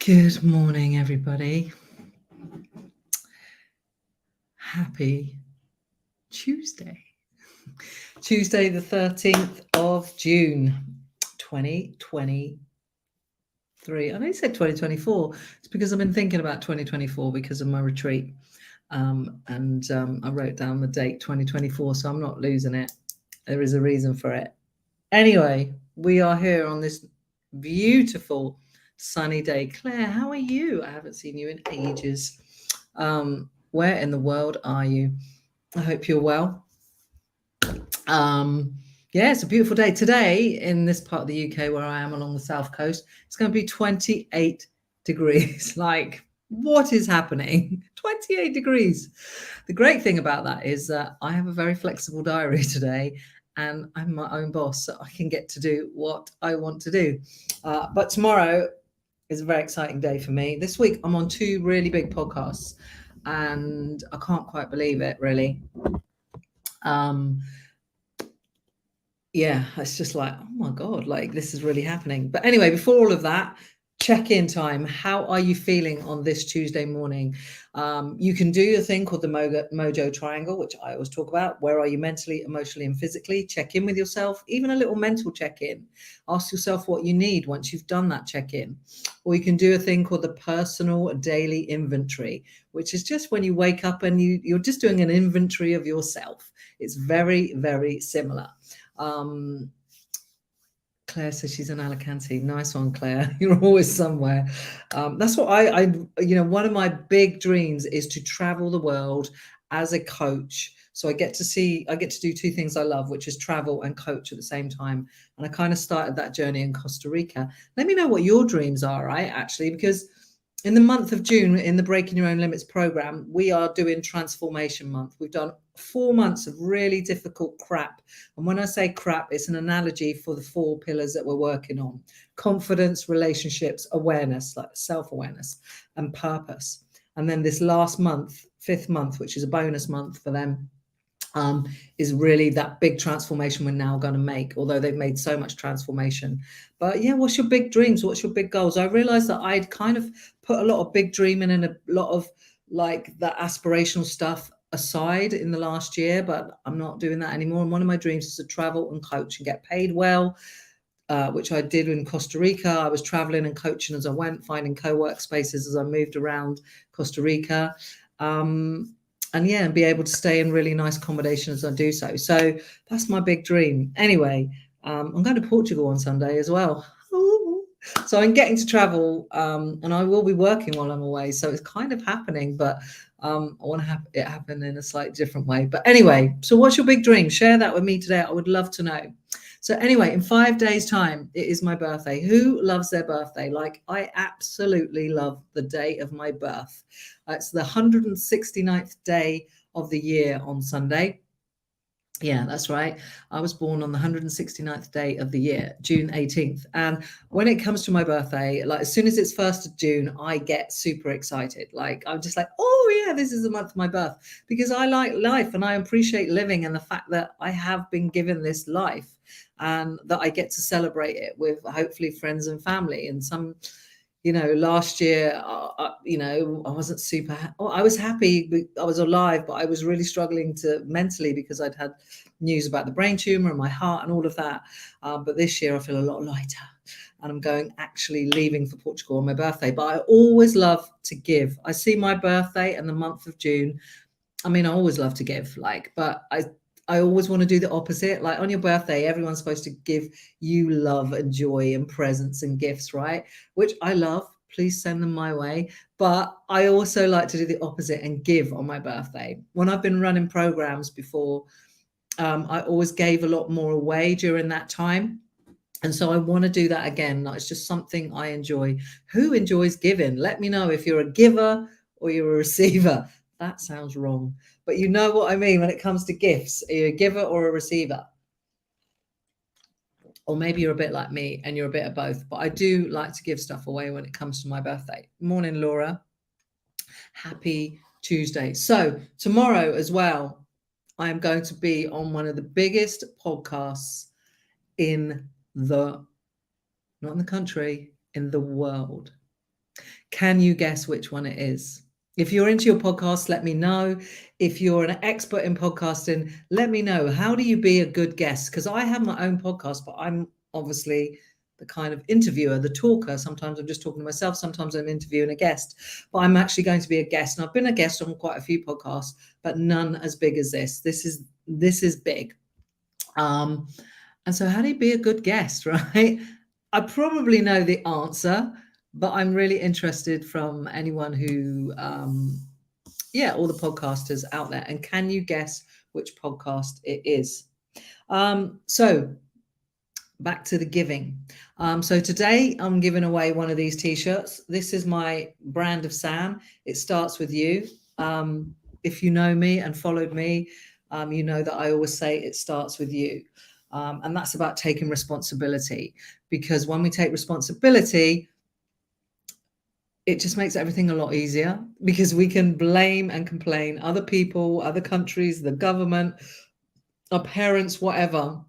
Good morning, everybody. Happy Tuesday. Tuesday, the 13th of June, 2023. I know you said 2024. It's because I've been thinking about 2024 because of my retreat. I wrote down the date 2024, so I'm not losing it. There is a reason for it. Anyway, we are here on this beautiful sunny day. Claire, how are you? I haven't seen you in ages. Where in the world are you? I hope you're well. Yeah, it's a beautiful day. Today, in this part of the UK where I am along the south coast, it's going to be 28 degrees. Like, what is happening? 28 degrees. The great thing about that is that I have a very flexible diary today and I'm my own boss, so I can get to do what I want to do. But tomorrow is a very exciting day for me. This week, I'm on 2 really big podcasts and I can't quite believe it, really. Yeah, it's just like, oh my God, like this is really happening. But anyway, before all of that, check-in time. How are you feeling on this Tuesday morning? You can do your thing called the Mojo Triangle, which I always talk about. Where are you mentally, emotionally, and physically? Check in with yourself, even a little mental check-in. Ask yourself what you need once you've done that check-in. Or you can do a thing called the personal daily inventory, which is just when you wake up and you're just doing an inventory of yourself. It's very, very similar. Claire says she's in Alicante. Nice one, Claire. You're always somewhere. That's what I, one of my big dreams is to travel the world as a coach. So I get to do 2 things I love, which is travel and coach at the same time. And I kind of started that journey in Costa Rica. Let me know what your dreams are, right? Actually, because in the month of June, in the Breaking Your Own Limits program, we are doing Transformation Month. We've done 4 months of really difficult crap. And when I say crap, it's an analogy for the 4 pillars that we're working on: confidence, relationships, awareness, like self-awareness, and purpose. And then this last month, 5th month, which is a bonus month for them, is really that big transformation we're now going to make, although they've made so much transformation. But yeah, what's your big dreams? What's your big goals? I realized that I'd kind of put a lot of big dreaming and a lot of like the aspirational stuff aside in the last year, but I'm not doing that anymore. And one of my dreams is to travel and coach and get paid well, which I did in Costa Rica. I was traveling and coaching as I went, finding co-work spaces as I moved around Costa Rica. And be able to stay in really nice accommodation as I do so. So that's my big dream. Anyway, I'm going to Portugal on Sunday as well. Ooh. So I'm getting to travel, and I will be working while I'm away. So it's kind of happening, but I want to have it happen in a slightly different way. But anyway, so what's your big dream? Share that with me today. I would love to know. So anyway, in 5 days' time, it is my birthday. Who loves their birthday? Like, I absolutely love the day of my birth. It's the 169th day of the year on Sunday. Yeah, that's right. I was born on the 169th day of the year, June 18th. And when it comes to my birthday, like as soon as it's 1st of June, I get super excited. Like I'm just like, oh yeah, this is the month of my birth, because I like life and I appreciate living and the fact that I have been given this life and that I get to celebrate it with hopefully friends and family. And last year, I wasn't super, I was happy, I was alive, but I was really struggling mentally because I'd had news about the brain tumor and my heart and all of that. But this year I feel a lot lighter and I'm leaving for Portugal on my birthday. But I always love to give. I see my birthday and the month of June. I mean, I always love to give, but I always want to do the opposite. Like on your birthday, everyone's supposed to give you love and joy and presents and gifts, right? Which I love. Please send them my way. But I also like to do the opposite and give on my birthday. When I've been running programs before, I always gave a lot more away during that time. And so I want to do that again. It's just something I enjoy. Who enjoys giving? Let me know if you're a giver or you're a receiver. That sounds wrong, but you know what I mean when it comes to gifts. Are you a giver or a receiver? Or maybe you're a bit like me and you're a bit of both, but I do like to give stuff away when it comes to my birthday. Morning, Laura. Happy Tuesday. So tomorrow as well, I am going to be on one of the biggest podcasts not in the country, in the world. Can you guess which one it is? If you're into your podcast, let me know. If you're an expert in podcasting, let me know. How do you be a good guest? Because I have my own podcast, but I'm obviously the kind of interviewer, the talker. Sometimes I'm just talking to myself. Sometimes I'm interviewing a guest, but I'm actually going to be a guest. And I've been a guest on quite a few podcasts, but none as big as this. This is big. And so how do you be a good guest, right? I probably know the answer, but I'm really interested from anyone who, all the podcasters out there. And can you guess which podcast it is? So back to the giving. So today I'm giving away one of these t-shirts. This is my brand of Sam. It starts with you. If you know me and followed me, you know that I always say it starts with you. And that's about taking responsibility, because when we take responsibility, it just makes everything a lot easier, because we can blame and complain other people, other countries, the government, our parents, whatever,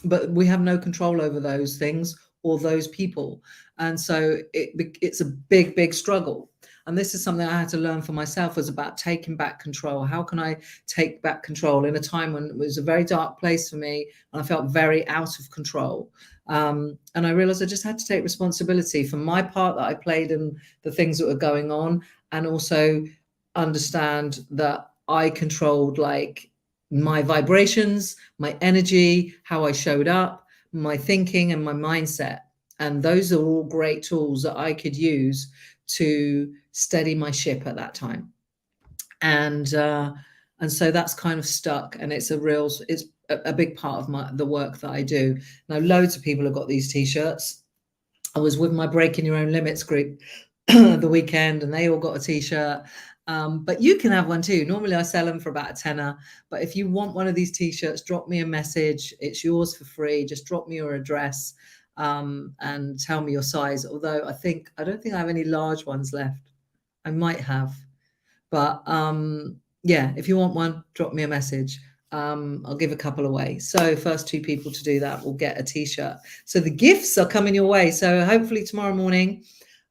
but we have no control over those things or those people. And so it's a big struggle. And this is something I had to learn for myself, was about taking back control. How can I take back control in a time when it was a very dark place for me and I felt very out of control? And I realized I just had to take responsibility for my part that I played in the things that were going on, and also understand that I controlled like my vibrations, my energy, how I showed up, my thinking and my mindset. And those are all great tools that I could use to steady my ship at that time. And so that's kind of stuck, and it's a big part of the work that I do. Now, loads of people have got these t-shirts. I was with my Breaking Your Own Limits group the weekend, and they all got a t-shirt. But you can have one too. Normally I sell them for about a tenner, but if you want one of these t-shirts, drop me a message. It's yours for free. Just drop me your address and tell me your size. Although I don't think I have any large ones left. I might have, but if you want one, drop me a message. I'll give a couple away. So first 2 people to do that will get a t-shirt. So the gifts are coming your way. So hopefully tomorrow morning,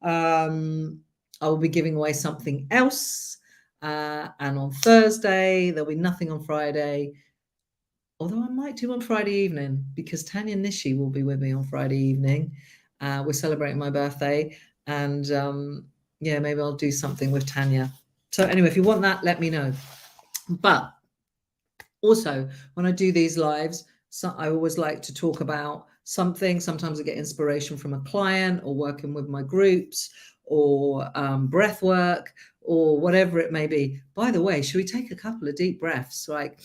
I will be giving away something else. And on Thursday, there'll be nothing on Friday. Although I might do on Friday evening, because Tanya Nishi will be with me on Friday evening. We're celebrating my birthday. And maybe I'll do something with Tanya. So anyway, if you want that, let me know. But also, when I do these lives, I always like to talk about something. Sometimes I get inspiration from a client, or working with my groups, or breath work, or whatever it may be. By the way, should we take a couple of deep breaths? Like,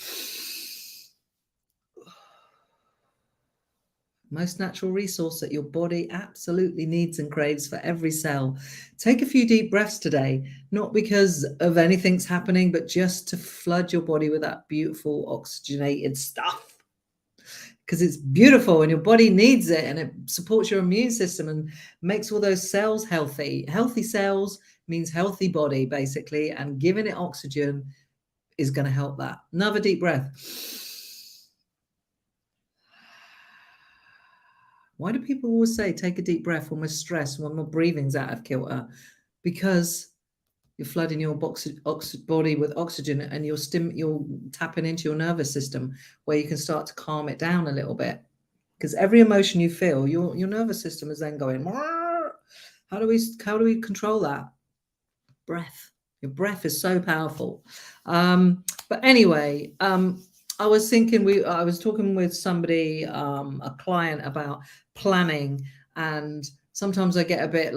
most natural resource that your body absolutely needs and craves for every cell. Take a few deep breaths today, not because of anything's happening, but just to flood your body with that beautiful oxygenated stuff, because it's beautiful and your body needs it, and it supports your immune system and makes all those cells healthy. Healthy cells means healthy body, basically, and giving it oxygen is going to help that. Another deep breath. Why do people always say take a deep breath when we're stressed, when my breathing's out of kilter? Because you're flooding your body with oxygen, and you're tapping into your nervous system, where you can start to calm it down a little bit. Because every emotion you feel, your nervous system is then going, how do we control that? Breath. Your breath is so powerful. But anyway, I was thinking, I was talking with somebody, a client, about planning, and sometimes I get a bit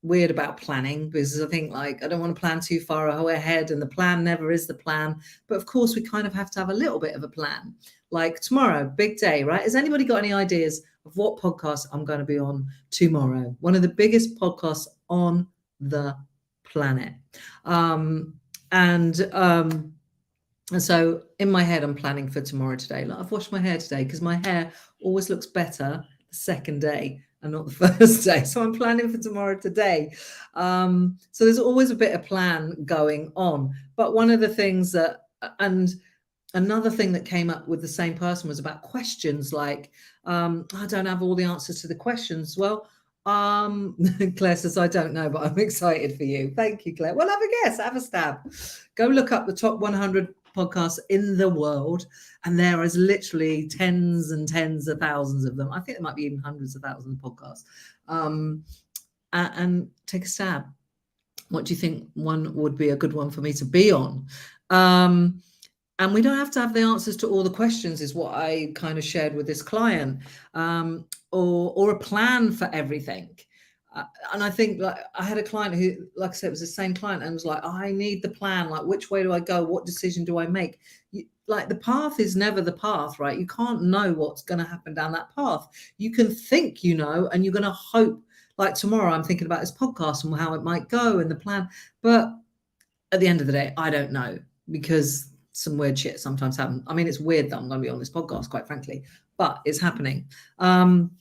weird about planning, because I think, like, I don't want to plan too far ahead, and the plan never is the plan. But of course, we kind of have to have a little bit of a plan. Like tomorrow, big day, right? Has anybody got any ideas of what podcast I'm going to be on tomorrow? One of the biggest podcasts on the planet. And so in my head, I'm planning for tomorrow today. Like, I've washed my hair today, because my hair always looks better the second day and not the first day. So I'm planning for tomorrow today. So there's always a bit of plan going on. But one of the things and another thing that came up with the same person was about questions, like, I don't have all the answers to the questions. Well, Claire says, I don't know, but I'm excited for you. Thank you, Claire. Well, have a guess, have a stab. Go look up the top 100 podcasts in the world, and there is literally tens and tens of thousands of them. I think there might be even hundreds of thousands of podcasts. And take a stab. What do you think one would be a good one for me to be on? And we don't have to have the answers to all the questions, is what I kind of shared with this client, or a plan for everything. And I think, like, I had a client who, like I said, it was the same client, and was like, I need the plan. Like, which way do I go? What decision do I make? Like, the path is never the path, right? You can't know what's going to happen down that path. You can think, you know, and you're going to hope. Like tomorrow, I'm thinking about this podcast and how it might go and the plan. But at the end of the day, I don't know, because some weird shit sometimes happen. I mean, it's weird that I'm going to be on this podcast, quite frankly, but it's happening. And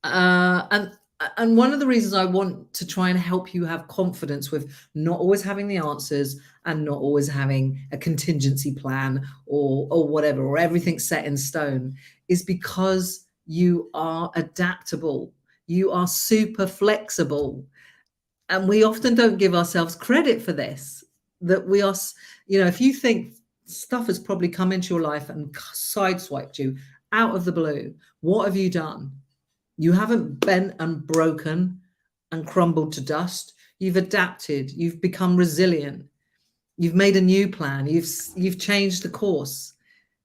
one of the reasons I want to try and help you have confidence with not always having the answers and not always having a contingency plan or whatever, or everything set in stone, is because you are adaptable. You are super flexible. And we often don't give ourselves credit for this, that we are, you know, if you think stuff has probably come into your life and sideswiped you out of the blue, what have you done? You haven't bent and broken and crumbled to dust. You've adapted. You've become resilient. You've made a new plan. You've changed the course.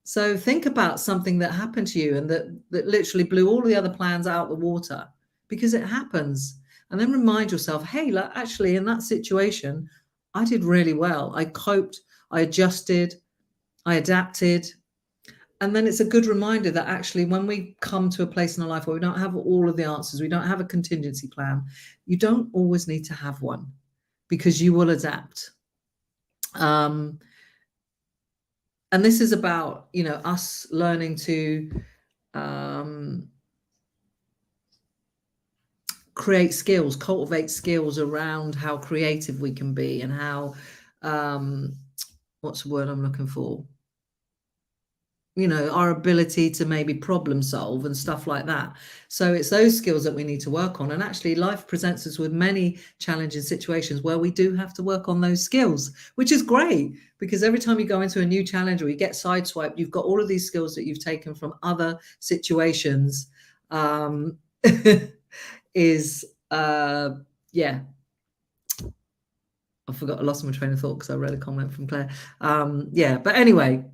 So think about something that happened to you and that literally blew all the other plans out the water, because it happens. And then remind yourself, hey, like, actually, in that situation, I did really well. I coped, I adjusted, I adapted. And then it's a good reminder that actually, when we come to a place in our life where we don't have all of the answers, we don't have a contingency plan, you don't always need to have one, because you will adapt. And this is about, you know, us learning to create skills, cultivate skills around how creative we can be, and how, what's the word I'm looking for? You know, our ability to maybe problem solve and stuff like that. So it's those skills that we need to work on. And actually, life presents us with many challenging situations where we do have to work on those skills, which is great, because every time you go into a new challenge or you get sideswiped, you've got all of these skills that you've taken from other situations. Yeah. I forgot, I lost my train of thought because I read a comment from Claire. Yeah, but anyway.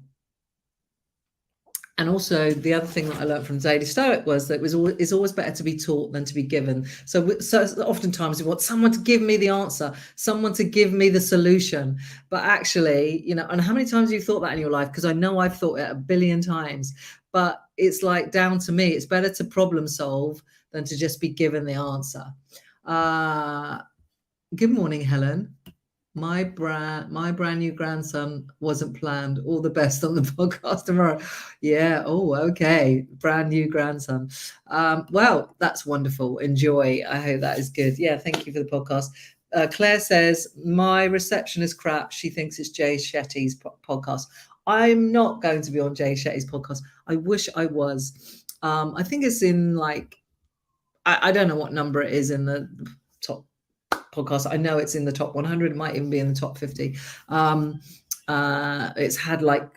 And also, the other thing that I learned from Daily Stoic was that it's always better to be taught than to be given. So oftentimes we want someone to give me the answer, someone to give me the solution. But actually, you know, and how many times have you thought that in your life? Because I know I've thought it a billion times. But it's like, down to me. It's better to problem solve than to just be given the answer. Good morning, Helen. My brand new grandson wasn't planned. All the best on the podcast tomorrow. Yeah. Oh, okay. Brand new grandson. Well, that's wonderful. Enjoy. I hope that is good. Yeah. Thank you for the podcast. Claire says, my reception is crap. She thinks it's Jay Shetty's podcast. I'm not going to be on Jay Shetty's podcast. I wish I was. I think it's in, like, I don't know what number it is in the top podcast. I know it's in the top 100. It might even be in the top 50. It's had like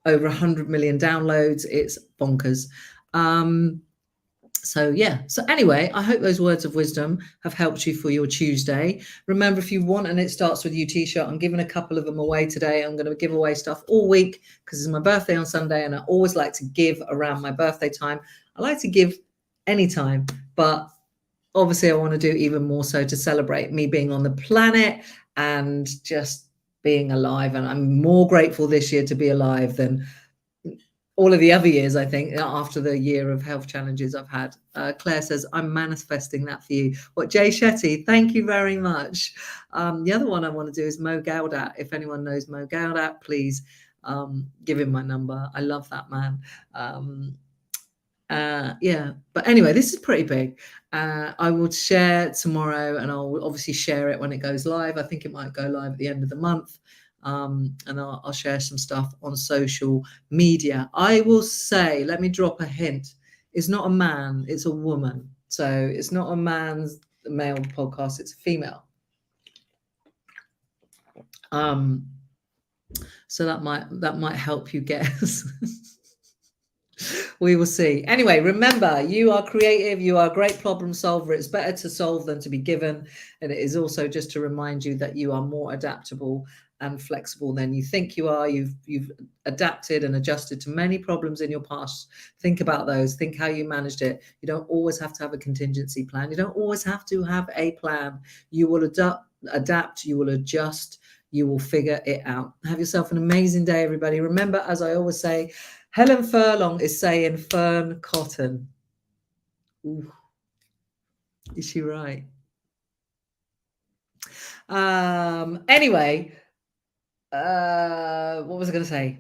over 100 million downloads. It's bonkers. So yeah. So anyway, I hope those words of wisdom have helped you for your Tuesday. Remember, if you want, and it starts with you t-shirt, I'm giving a couple of them away today. I'm going to give away stuff all week because it's my birthday on Sunday, and I always like to give around my birthday time. I like to give anytime, but obviously I want to do even more so to celebrate me being on the planet and just being alive. And I'm more grateful this year to be alive than all of the other years, I think, after the year of health challenges I've had. Claire says, I'm manifesting that for you. What, Jay Shetty, thank you very much. The other one I want to do is Mo Gaudat. If anyone knows Mo Gaudat, please give him my number. I love that man. Yeah, but anyway, this is pretty big. I will share tomorrow, and I'll obviously share it when it goes live. I think it might go live at the end of the month. And I'll share some stuff on social media. I will say, let me drop a hint. It's not a man, it's a woman So it's not a male podcast, it's a female. So that might help you guess. We will see. Anyway, remember, you are creative, you are a great problem solver. It's better to solve than to be given. And it is also just to remind you that you are more adaptable and flexible than you think you are. You've adapted and adjusted to many problems in your past. Think about those. Think how you managed it. You don't always have to have a contingency plan. You don't always have to have a plan. You will adapt, you will adjust, you will figure it out. Have yourself an amazing day, everybody. Remember, as I always say, Helen Furlong is saying fern cotton. Ooh. Is she right? Anyway, what was I going to say?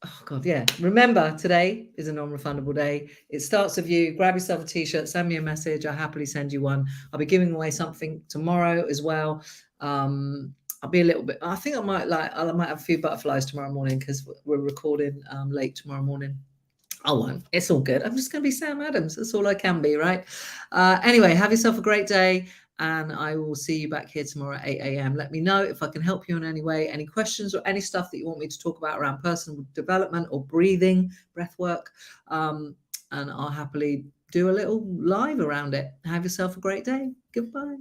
Oh God, yeah. Remember, today is a non-refundable day. It starts with you. Grab yourself a t-shirt, send me a message. I'll happily send you one. I'll be giving away something tomorrow as well. I'll be a little bit, I think I might have a few butterflies tomorrow morning because we're recording late tomorrow morning. I won't. It's all good. I'm just going to be Sam Adams. That's all I can be, right? Anyway, have yourself a great day. And I will see you back here tomorrow at 8 a.m. Let me know if I can help you in any way, any questions or any stuff that you want me to talk about around personal development or breathing, breath work. And I'll happily do a little live around it. Have yourself a great day. Goodbye.